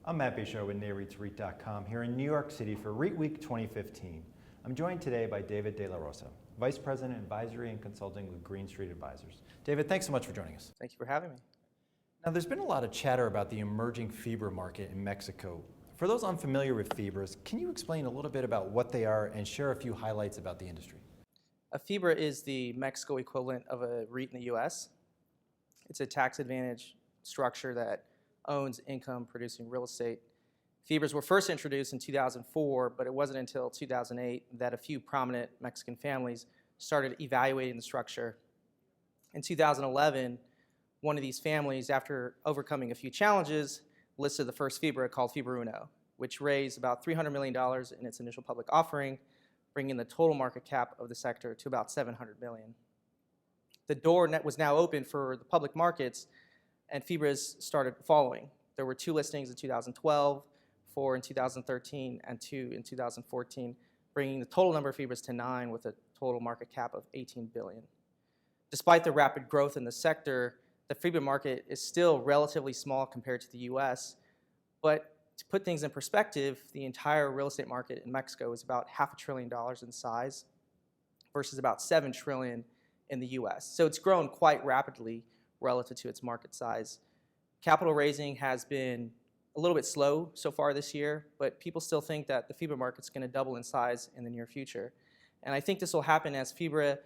I'm Matt Bishar with NAREITWeek.com here in New York City for REITWeek 2015. I'm joined today by David De La Rosa, Vice President Advisory and Consulting with Green Street Advisors. David, thanks so much for joining us. Thank you for having me. Now, there's been a lot of chatter about the emerging Fibra market in Mexico. For those unfamiliar with Fibras, can you explain a little bit about what they are and share a few highlights about the industry? A Fibra is the Mexico equivalent of a REIT in the US. It's a tax advantage structure that owns income-producing real estate. Fibras were first introduced in 2004, but it wasn't until 2008 that a few prominent Mexican families started evaluating the structure. In 2011, one of these families, after overcoming a few challenges, listed the first Fibra called Fibra Uno, which raised about $300 million in its initial public offering, bringing the total market cap of the sector to about $700 million. The door was now open for the public markets, and Fibras started following. There were 2 listings in 2012, 4 in 2013, and 2 in 2014, bringing the total number of Fibras to 9 with a total market cap of $18 billion. Despite the rapid growth in the sector, the Fibra market is still relatively small compared to the US, but to put things in perspective, the entire real estate market in Mexico is about $500 billion in size versus about $7 trillion in the US. So it's grown quite rapidly relative to its market size. Capital raising has been a little bit slow so far this year, but people still think that the Fibra market's going to double in size in the near future. And I think this will happen as Fibra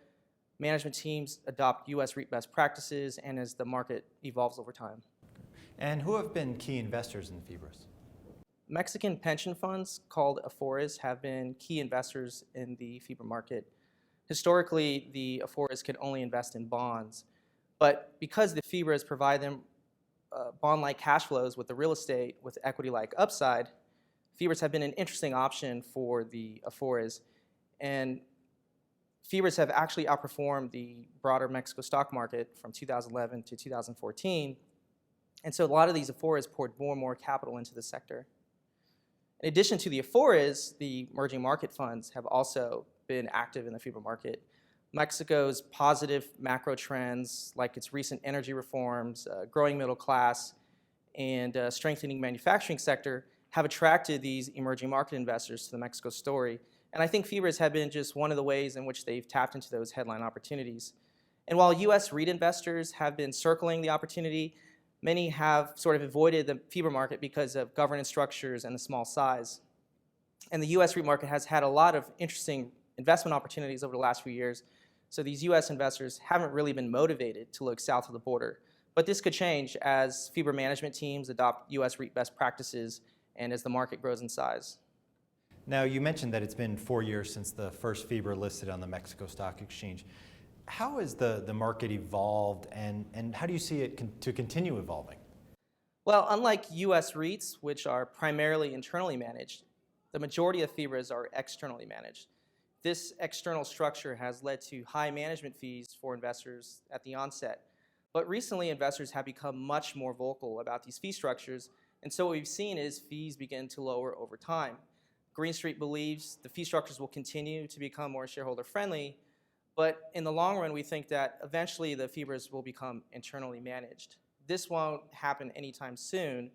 management teams adopt US REIT best practices and as the market evolves over time. And who have been key investors in Fibras? Mexican pension funds called Afores have been key investors in the Fibra market. Historically, the Afores could only invest in bonds, but because the Fibras provide them bond-like cash flows with the real estate with equity-like upside, Fibras have been an interesting option for the Afores. And Fibras have actually outperformed the broader Mexico stock market from 2011 to 2014. And so a lot of these Afores poured more and more capital into the sector. In addition to the Afores, the emerging market funds have also been active in the Fibra market. Mexico's positive macro trends, like its recent energy reforms, growing middle class, and strengthening manufacturing sector, have attracted these emerging market investors to the Mexico story. And I think Fibras have been just one of the ways in which they've tapped into those headline opportunities. And while US REIT investors have been circling the opportunity, many have sort of avoided the Fibra market because of governance structures and the small size. And the US REIT market has had a lot of interesting investment opportunities over the last few years. So these US investors haven't really been motivated to look south of the border. But this could change as Fibra management teams adopt US REIT best practices and as the market grows in size. Now, you mentioned that it's been 4 years since the first Fibra listed on the Mexico Stock Exchange. How has the market evolved, and how do you see it to continue evolving? Well, unlike US REITs, which are primarily internally managed, the majority of Fibras are externally managed. This external structure has led to high management fees for investors at the onset. But recently, investors have become much more vocal about these fee structures, and so what we've seen is fees begin to lower over time. Green Street believes the fee structures will continue to become more shareholder friendly, but in the long run, we think that eventually the Fibras will become internally managed. This won't happen anytime soon,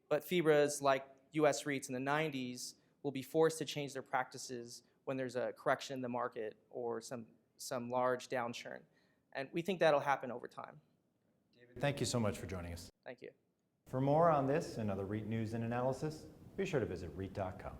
but Fibras, like US REITs in the 90s, will be forced to change their practices when there's a correction in the market or some large downturn. And we think that'll happen over time. David, thank you so much for joining us. Thank you. For more on this and other REIT news and analysis, be sure to visit REIT.com.